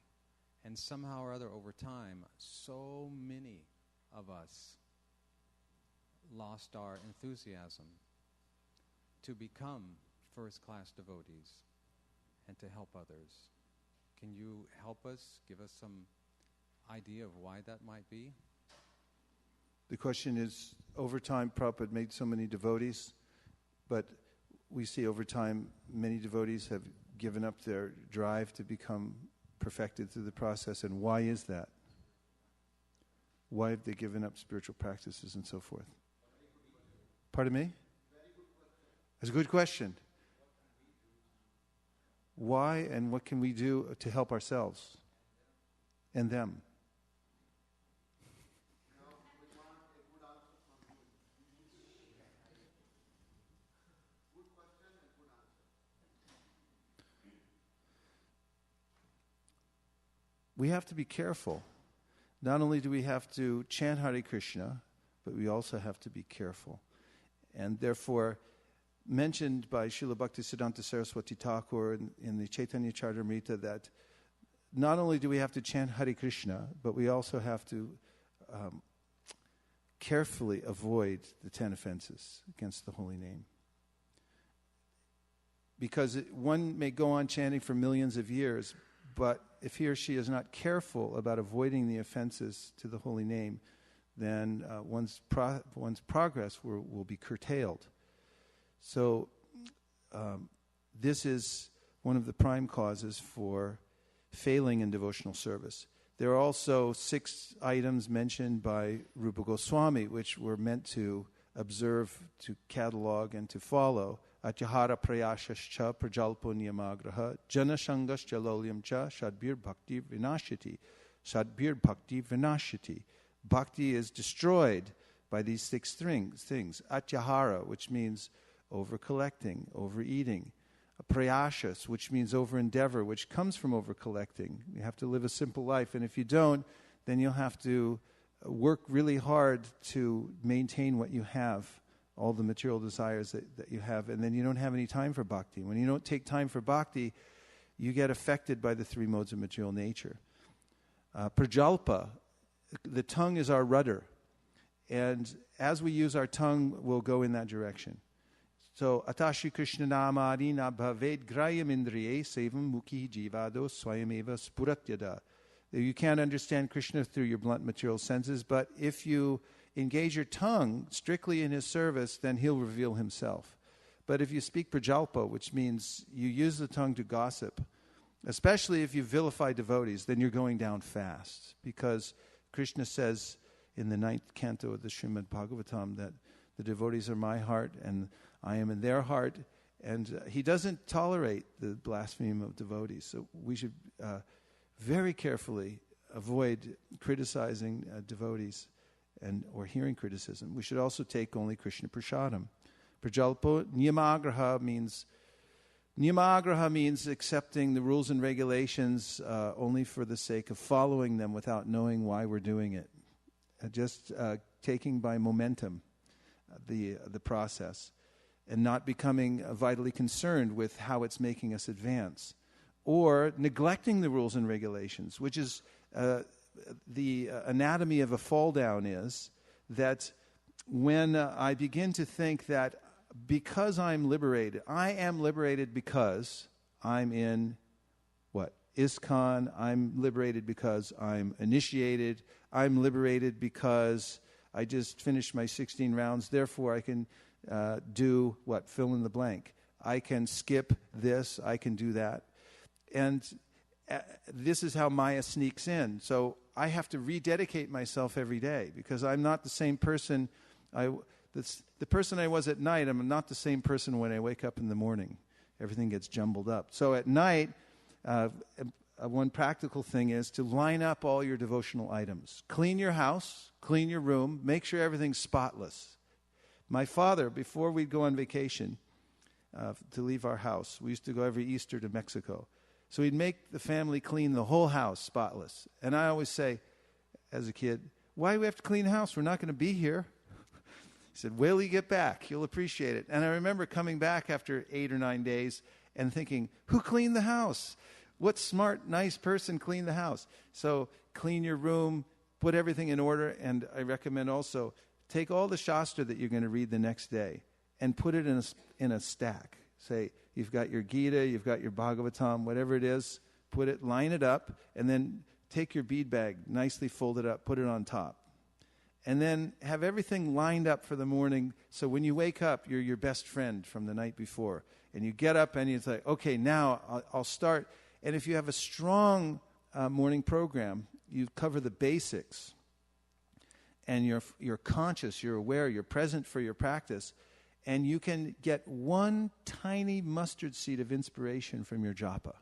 And somehow or other, over time, so many of us lost our enthusiasm to become first-class devotees and to help others. Can you help us, give us some idea of why that might be? The question is, over time, Prabhupada made so many devotees, but we see over time many devotees have given up their drive to become perfected through the process. And why is that? Why have they given up spiritual practices and so forth? Pardon me? That's a good question. Why and what can we do to help ourselves and them? We have to be careful. Not only do we have to chant Hare Krishna, but we also have to be careful. And therefore, mentioned by Srila Bhaktisiddhanta Saraswati Thakur in the Chaitanya Charitamrita that not only do we have to chant Hare Krishna, but we also have to carefully avoid the 10 offenses against the holy name. Because one may go on chanting for millions of years, but if he or she is not careful about avoiding the offenses to the holy name, then one's progress will be curtailed. So this is one of the prime causes for failing in devotional service. There are also 6 items mentioned by Rupa Goswami, which were meant to observe, to catalog, and to follow. Atyahara prayashascha prajalpo niyamagraha janashangascha lolyamcha shadbir bhakti vinashati. Shadbir bhakti vinashati. Bhakti is destroyed by these 6 things. Atyahara, which means over-collecting, overeating. Prayashas, which means over-endeavor, which comes from over-collecting. You have to live a simple life, and if you don't, then you'll have to work really hard to maintain what you have, all the material desires that you have, and then you don't have any time for bhakti. When you don't take time for bhakti, you get affected by the 3 modes of material nature. Prajalpa, the tongue is our rudder, and as we use our tongue, we'll go in that direction. So, Atashi Krishna Namari na bhaved grayam indriye sevam mukhi jivado swayameva spuratyada. You can't understand Krishna through your blunt material senses, but if you engage your tongue strictly in his service, then he'll reveal himself. But if you speak prajalpa, which means you use the tongue to gossip, especially if you vilify devotees, then you're going down fast. Because Krishna says in the 9th canto of the Srimad Bhagavatam that the devotees are my heart and I am in their heart. And he doesn't tolerate the blasphemy of devotees. So we should very carefully avoid criticizing devotees or hearing criticism. We should also take only Krishna Prasadam. Prajalpo niyamagraha means accepting the rules and regulations only for the sake of following them without knowing why we're doing it. Just taking by momentum the process and not becoming vitally concerned with how it's making us advance. Or neglecting the rules and regulations, which is the anatomy of a fall down is that when I begin to think that because I'm liberated, I am liberated because I'm in what? ISKCON, I'm liberated because I'm initiated, I'm liberated because I just finished my 16 rounds, therefore I can do what? Fill in the blank. I can skip this, I can do that. And this is how Maya sneaks in. So I have to rededicate myself every day because I'm not the same person. The person I was at night, I'm not the same person when I wake up in the morning. Everything gets jumbled up. So at night, one practical thing is to line up all your devotional items. Clean your house, clean your room, make sure everything's spotless. My father, before we'd go on vacation to leave our house, we used to go every Easter to Mexico. So he'd make the family clean the whole house spotless. And I always say, as a kid, why do we have to clean the house? We're not going to be here. He said, wait till you get back. You'll appreciate it. And I remember coming back after 8 or 9 days and thinking, who cleaned the house? What smart, nice person cleaned the house? So clean your room, put everything in order, and I recommend also take all the Shastra that you're going to read the next day and put it in a stack. Say, you've got your Gita, you've got your Bhagavatam, whatever it is, put it, line it up, and then take your bead bag, nicely fold it up, put it on top. And then have everything lined up for the morning, so when you wake up, you're your best friend from the night before. And you get up and you say, okay, now I'll start. And if you have a strong morning program, you cover the basics. And you're conscious, you're aware, you're present for your practice. And you can get one tiny mustard seed of inspiration from your japa.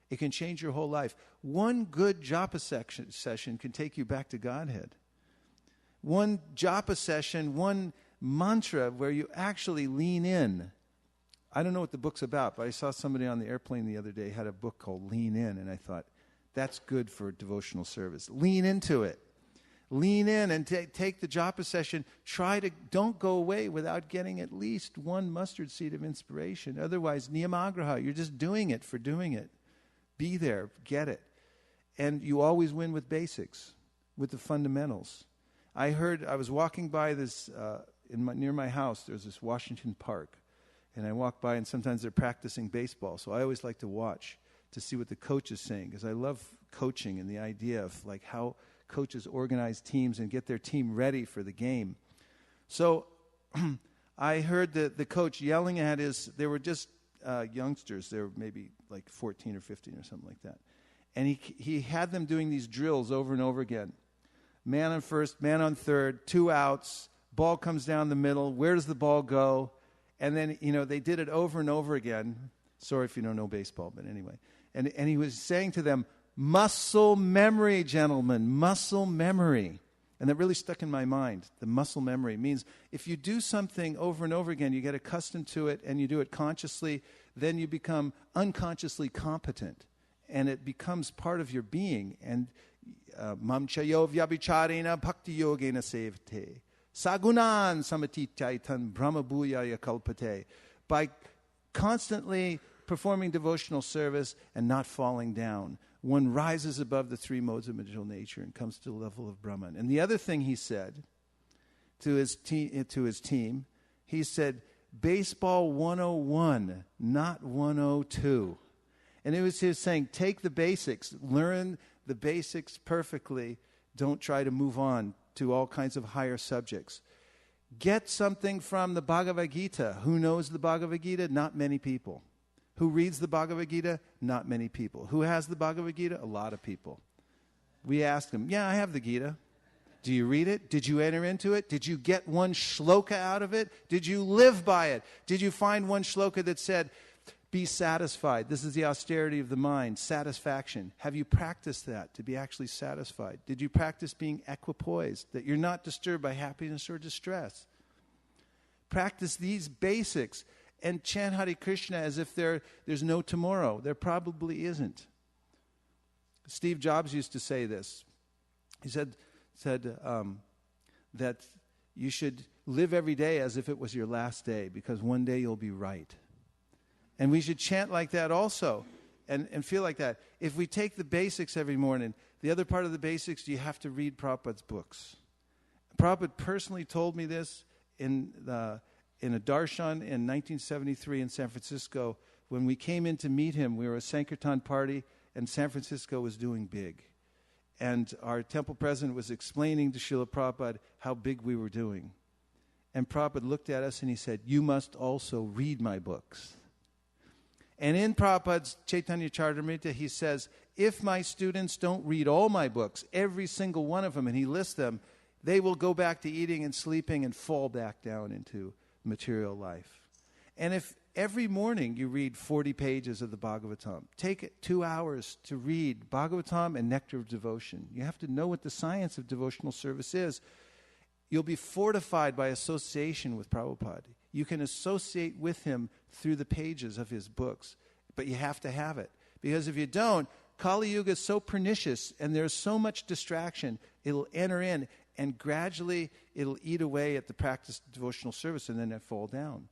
It can change your whole life. One good japa session can take you back to Godhead. One japa session, one mantra where you actually lean in. I don't know what the book's about, but I saw somebody on the airplane the other day had a book called Lean In, and I thought, that's good for devotional service. Lean into it. Lean in and take the japa session. Don't go away without getting at least one mustard seed of inspiration. Otherwise, niyamagraha, you're just doing it for doing it. Be there, get it. And you always win with basics, with the fundamentals. I was walking by this, near my house, there's this Washington Park. And I walk by, and sometimes they're practicing baseball. So I always like to watch to see what the coach is saying, because I love coaching and the idea of like how coaches organize teams and get their team ready for the game. So I heard the coach yelling at they were just youngsters. They were maybe like 14 or 15 or something like that. And he had them doing these drills over and over again. Man on first, man on third, 2 outs, ball comes down the middle. Where does the ball go? And then, they did it over and over again. Sorry if you don't know baseball, but anyway. And he was saying to them, muscle memory, gentlemen, muscle memory. And that really stuck in my mind. The muscle memory means if you do something over and over again, you get accustomed to it and you do it consciously, then you become unconsciously competent. And it becomes part of your being. And mam chayo vyabhicharena bhakti yogena sevate. Sagunan samatitaitan brahmabhuyaya kalpate. By constantly performing devotional service and not falling down, one rises above the 3 modes of material nature and comes to the level of Brahman. And the other thing he said to his team, he said, baseball 101, not 102. And he was saying, take the basics, learn the basics perfectly, don't try to move on to all kinds of higher subjects. Get something from the Bhagavad Gita. Who knows the Bhagavad Gita? Not many people. Who reads the Bhagavad Gita? Not many people. Who has the Bhagavad Gita? A lot of people. We asked them, yeah, I have the Gita. Do you read it? Did you enter into it? Did you get one shloka out of it? Did you live by it? Did you find one shloka that said, be satisfied? This is the austerity of the mind, satisfaction. Have you practiced that to be actually satisfied? Did you practice being equipoised, that you're not disturbed by happiness or distress? Practice these basics and chant Hare Krishna as if there's no tomorrow. There probably isn't. Steve Jobs used to say this. He said that you should live every day as if it was your last day, because one day you'll be right. And we should chant like that also and feel like that. If we take the basics every morning, the other part of the basics, you have to read Prabhupada's books. Prabhupada personally told me this in a darshan in 1973 in San Francisco. When we came in to meet him, we were a Sankirtan party, and San Francisco was doing big. And our temple president was explaining to Srila Prabhupada how big we were doing. And Prabhupada looked at us and he said, you must also read my books. And in Prabhupada's Chaitanya Charitamrita, he says, if my students don't read all my books, every single one of them, and he lists them, they will go back to eating and sleeping and fall back down into material life. And if every morning you read 40 pages of the Bhagavatam. Take it 2 hours to read Bhagavatam and Nectar of Devotion. You have to know what the science of devotional service is. You'll be fortified by association with Prabhupada. You can associate with him through the pages of his books, but you have to have it. Because if you don't, Kali Yuga is so pernicious and there's so much distraction, it'll enter in and gradually it'll eat away at the practice of devotional service and then it fall down.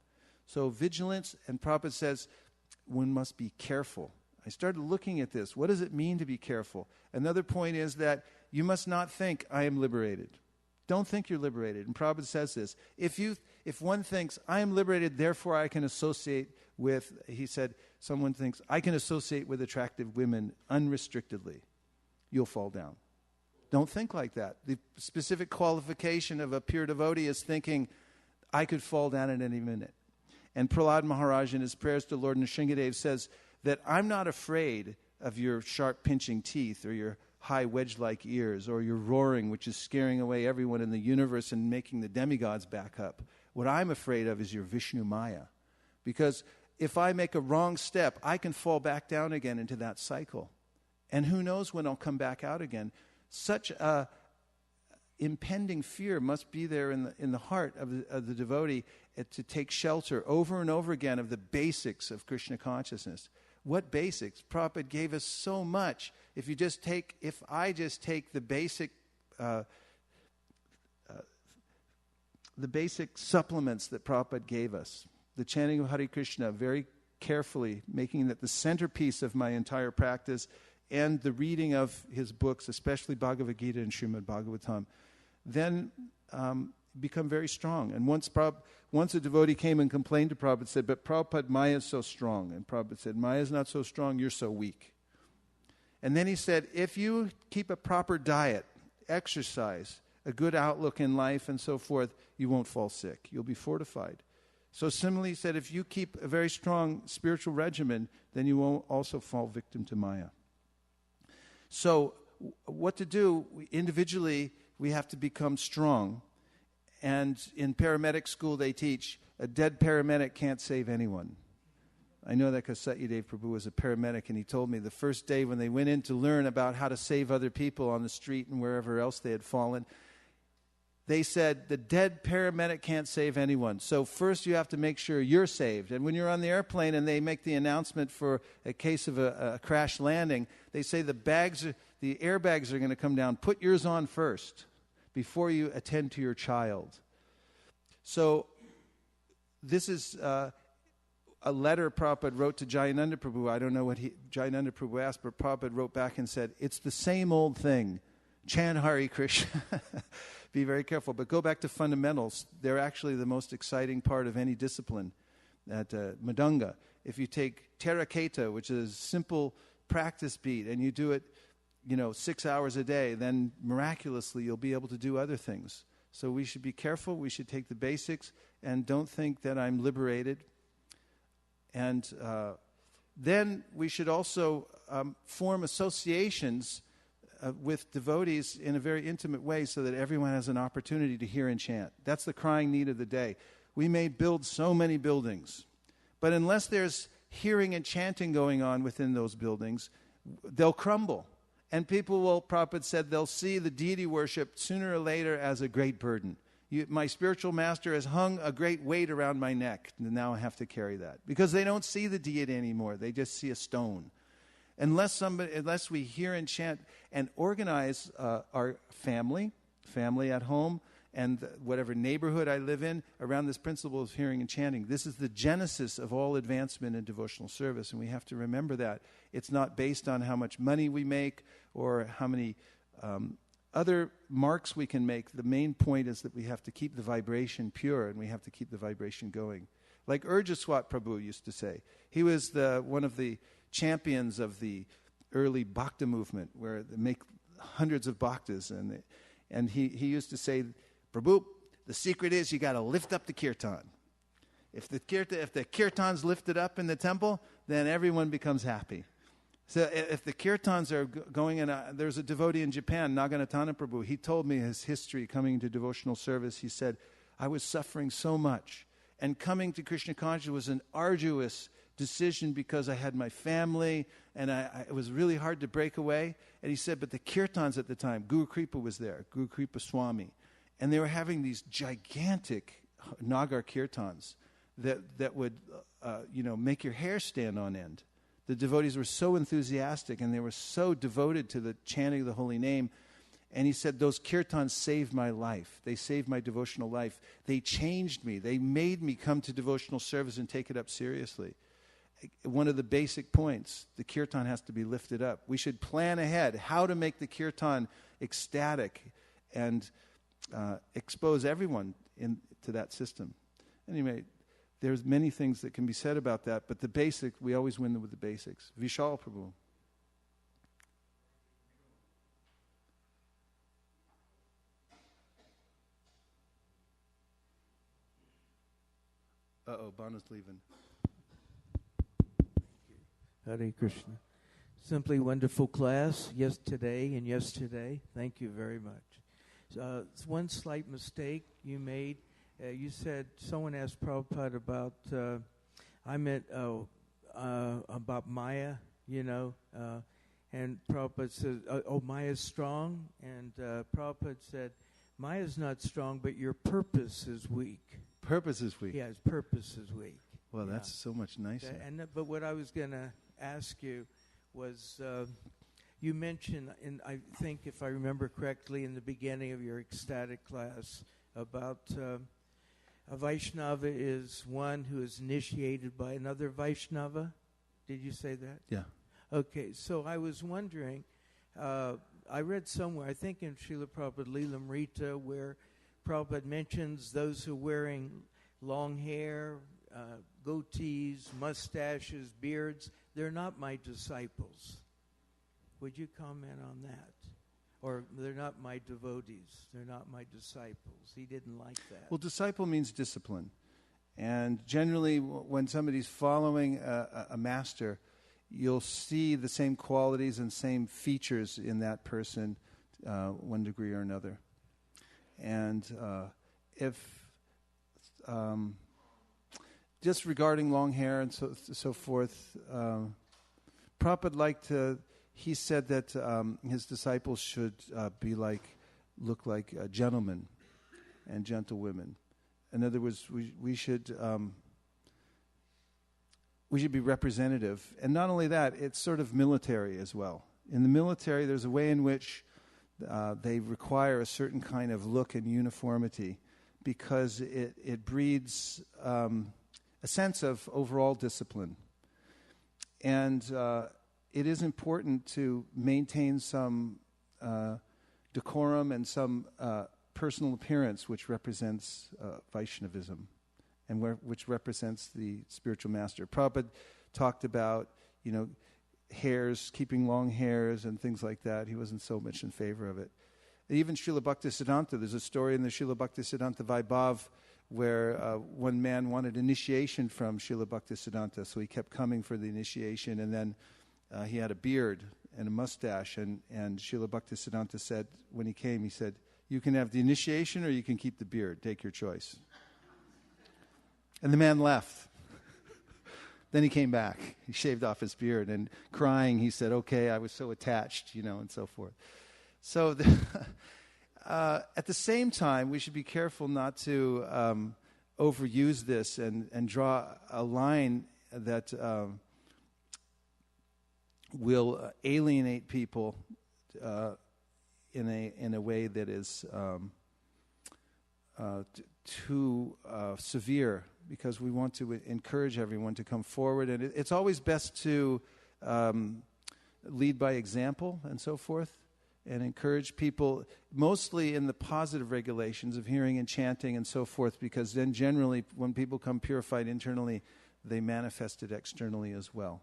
So vigilance, and Prabhupada says, one must be careful. I started looking at this. What does it mean to be careful? Another point is that you must not think, I am liberated. Don't think you're liberated. And Prabhupada says this. If one thinks, I am liberated, therefore I can associate with, he said, someone thinks, I can associate with attractive women unrestrictedly, you'll fall down. Don't think like that. The specific qualification of a pure devotee is thinking, I could fall down at any minute. And Prahlad Maharaj in his prayers to Lord Nrsingadev says that I'm not afraid of your sharp pinching teeth or your high wedge-like ears or your roaring, which is scaring away everyone in the universe and making the demigods back up. What I'm afraid of is your Vishnu Maya. Because if I make a wrong step, I can fall back down again into that cycle. And who knows when I'll come back out again. Such a impending fear must be there in the heart of the devotee to take shelter over and over again of the basics of Krishna consciousness. What basics? Prabhupada gave us so much. If I just take the basic supplements that Prabhupada gave us, the chanting of Hare Krishna very carefully, making that the centerpiece of my entire practice, and the reading of his books, especially Bhagavad Gita and Srimad Bhagavatam, then become very strong. And once a devotee came and complained to Prabhupada, said, but Prabhupada, Maya is so strong. And Prabhupada said, Maya is not so strong, you're so weak. And then he said, if you keep a proper diet, exercise, a good outlook in life and so forth, you won't fall sick. You'll be fortified. So similarly, he said, if you keep a very strong spiritual regimen, then you won't also fall victim to Maya. So what to do? Individually, we have to become strong. And in paramedic school, they teach a dead paramedic can't save anyone. I know that because Satyadev Prabhu was a paramedic, and he told me the first day when they went in to learn about how to save other people on the street and wherever else they had fallen, they said the dead paramedic can't save anyone. So first you have to make sure you're saved. And when you're on the airplane and they make the announcement for a case of a crash landing, they say the airbags are going to come down. Put yours on first before you attend to your child. So this is a letter Prabhupada wrote to Jayananda Prabhu. I don't know what Jayananda Prabhu asked, but Prabhupada wrote back and said, it's the same old thing. Chant Hare Krishna. Be very careful. But go back to fundamentals. They're actually the most exciting part of any discipline at Madanga. If you take Teraketa, which is a simple practice beat, and you do it 6 hours a day, then miraculously you'll be able to do other things. So we should be careful. We should take the basics and don't think that I'm liberated. And then we should also form associations with devotees in a very intimate way so that everyone has an opportunity to hear and chant. That's the crying need of the day. We may build so many buildings, but unless there's hearing and chanting going on within those buildings, they'll crumble. And people will, Prabhupada said, they'll see the deity worship sooner or later as a great burden. My spiritual master has hung a great weight around my neck, and now I have to carry that. Because they don't see the deity anymore. They just see a stone. Unless we hear and chant and organize our family at home, and whatever neighborhood I live in around this principle of hearing and chanting. This is the genesis of all advancement in devotional service, and we have to remember that. It's not based on how much money we make or how many other marks we can make. The main point is that we have to keep the vibration pure, and we have to keep the vibration going. Like Urjaswat Prabhu used to say. He was one of the champions of the early Bhakta movement, where they make hundreds of bhaktas, and he used to say, Prabhu, the secret is you got to lift up the kirtan. If the kirtan's lifted up in the temple, then everyone becomes happy. So if the kirtans are going in, there's a devotee in Japan, Naganatana Prabhu. He told me his history coming into devotional service. He said, I was suffering so much. And coming to Krishna consciousness was an arduous decision because I had my family, and it was really hard to break away. And he said, but the kirtans at the time, Guru Kripa was there, Guru Kripa Swami, and they were having these gigantic Nagar kirtans that would, make your hair stand on end. The devotees were so enthusiastic, and they were so devoted to the chanting of the holy name. And he said, those kirtans saved my life. They saved my devotional life. They changed me. They made me come to devotional service and take it up seriously. One of the basic points, the kirtan has to be lifted up. We should plan ahead how to make the kirtan ecstatic and expose everyone to that system. Anyway, there's many things that can be said about that, but the basic, we always win with the basics. Vishal Prabhu. Bana's leaving. Hare Krishna. Simply wonderful class, yesterday. Thank you very much. One slight mistake you made. You said, someone asked Prabhupada about, I meant about Maya, and Prabhupada said, Maya's strong. And Prabhupada said, Maya's not strong, but your purpose is weak. Purpose is weak. Yeah, his purpose is weak. Well, that's so much nicer. But what I was going to ask you was, you mentioned, I think if I remember correctly, in the beginning of your ecstatic class, about a Vaishnava is one who is initiated by another Vaishnava. Did you say that? Yeah. Okay, so I was wondering, I read somewhere, I think in Srila Prabhupada Lilamrita, where Prabhupada mentions those who are wearing long hair, goatees, mustaches, beards, they're not my disciples. Would you comment on that? Or they're not my devotees, they're not my disciples. He didn't like that. Well, disciple means discipline. And generally, when somebody's following a master, you'll see the same qualities and same features in that person, one degree or another. And if just regarding long hair and so forth, Prabhupada he said that his disciples should look like gentlemen and gentlewomen. In other words, we should be representative. And not only that, it's sort of military as well. In the military, there's a way in which they require a certain kind of look and uniformity because it breeds a sense of overall discipline. And it is important to maintain some decorum and some personal appearance which represents Vaishnavism and which represents the spiritual master. Prabhupada talked about, hairs, keeping long hairs and things like that. He wasn't so much in favor of it. Even Srila Bhaktisiddhanta, there's a story in the Srila Bhaktisiddhanta Vaibhav where one man wanted initiation from Srila Bhaktisiddhanta, so he kept coming for the initiation, and then he had a beard and a mustache, and Srila Bhaktisiddhanta said, when he came, he said, you can have the initiation or you can keep the beard. Take your choice. And the man left. Then he came back. He shaved off his beard, and crying, he said, okay, I was so attached, and so forth. So at the same time, we should be careful not to overuse this and draw a line that will alienate people in a way that is too severe, because we want to encourage everyone to come forward. And it's always best to lead by example and so forth, and encourage people, mostly in the positive regulations of hearing and chanting and so forth, because then generally when people come purified internally, they manifest it externally as well.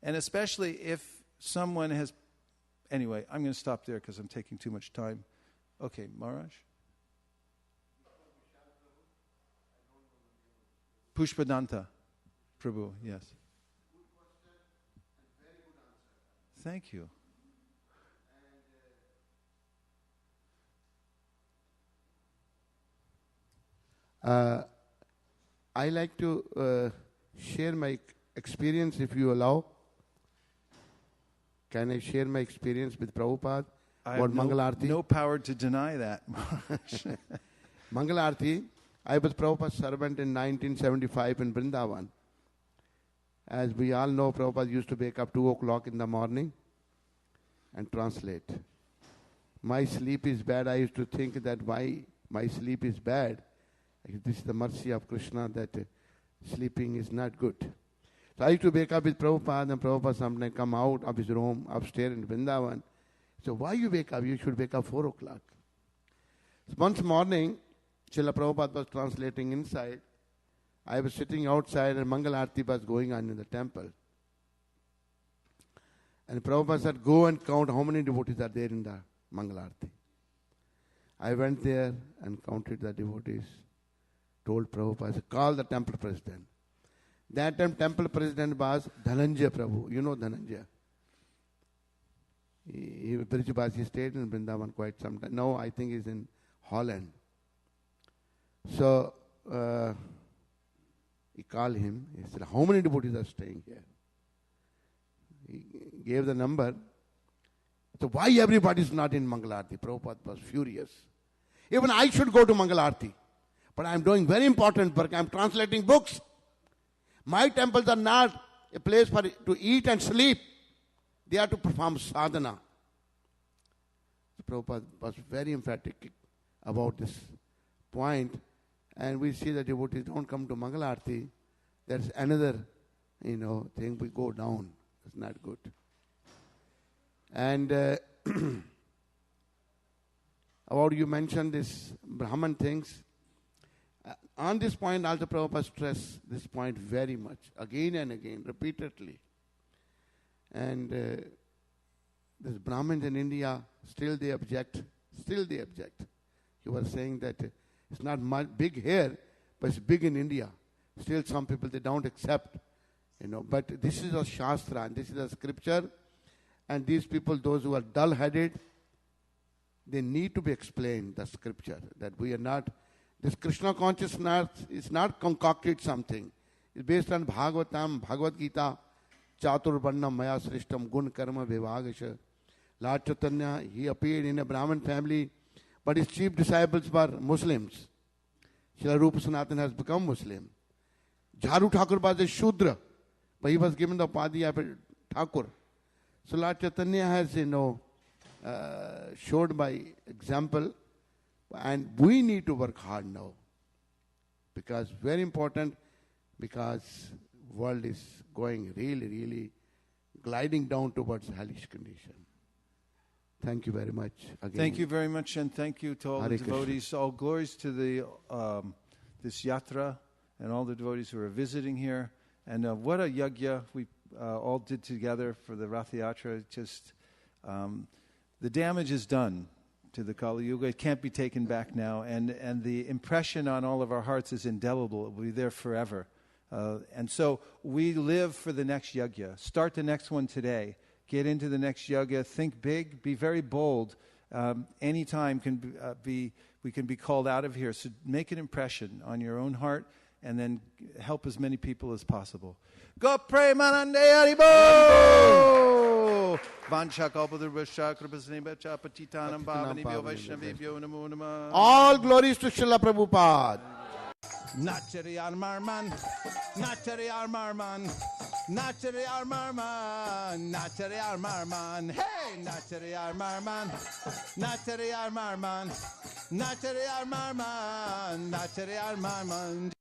And especially if someone has... Anyway, I'm going to stop there because I'm taking too much time. Okay, Maharaj? Pushpadanta Prabhu, yes. Thank you. I like to share my experience, if you allow. Can I share my experience with Prabhupada I about have Mangal Arti? no power to deny that. Mangal Arti, I was Prabhupada's servant in 1975 in Vrindavan. As we all know, Prabhupada used to wake up 2 o'clock in the morning and translate. My sleep is bad. I used to think that why my sleep is bad. This is the mercy of Krishna that sleeping is not good. So I used to wake up with Prabhupada, and Prabhupada sometimes come out of his room upstairs in Vrindavan. So why you wake up? You should wake up 4 o'clock. So once morning, Srila Prabhupada was translating inside. I was sitting outside and Mangal Arti was going on in the temple. And Prabhupada said, go and count how many devotees are there in the Mangal Arti. I went there and counted the devotees. Told Prabhupada, I said, call the temple president. That time temple president was Dhananjaya Prabhu. You know Dhananjaya. He stayed in Vrindavan quite some time. Now I think he's in Holland. So he called him. He said, how many devotees are staying here? He gave the number. So why everybody is not in Mangal Arti? Prabhupada was furious. Even I should go to Mangal Arti. But I am doing very important work. I am translating books. My temples are not a place for to eat and sleep. They are to perform sadhana. Prabhupada was very emphatic about this point. And we see that devotees don't come to Mangal Arti. That's another, thing. We go down. It's not good. And about you mentioned this Brahman things. On this point, also Prabhupada stressed this point very much, again and again, repeatedly. And this Brahmins in India, still they object. You were saying that it's not much big here, but it's big in India. Still some people, they don't accept, But this is a Shastra, and this is a scripture. And these people, those who are dull-headed, they need to be explained, the scripture, that we are not... This Krishna consciousness is not concocted something. It's based on Bhagavatam, Bhagavad Gita, Chatur Varnam Maya Srishtam Gun Karma Vivagasha. Lord Chaitanya, he appeared in a Brahmin family, but his chief disciples were Muslims. Srila Rupa Sanatan has become Muslim. Jharu Thakur was a Shudra, but he was given the Upadhi of a Thakur. So Lord Chaitanya has, showed by example. And we need to work hard now, because very important, because world is going really, really gliding down towards hellish condition. Thank you very much. Again. Thank you very much, and thank you to all Hare the devotees. Krishna. All glories to the this yatra and all the devotees who are visiting here. And what a yajna we all did together for the Rath Yatra. Just the damage is done to the Kali Yuga. It can't be taken back now. And the impression on all of our hearts is indelible. It will be there forever. And so we live for the next yajna. Start the next one today. Get into the next yajna. Think big. Be very bold. Anytime we can be called out of here. So make an impression on your own heart and then help as many people as possible. Go pray Manande Haribo! Vancha kalpadurvascha kripasnibacha patitanam bhavanibhyo vaishnavibhyo namo namah. All glories to Srila Prabhupada. Nachariyar marman, Nachariyar marman, Nachariyar marman, Nachariyar marman, hey, Nachariyar marman, Nachariyar marman, Nachariyar marman, Nachariyar marman.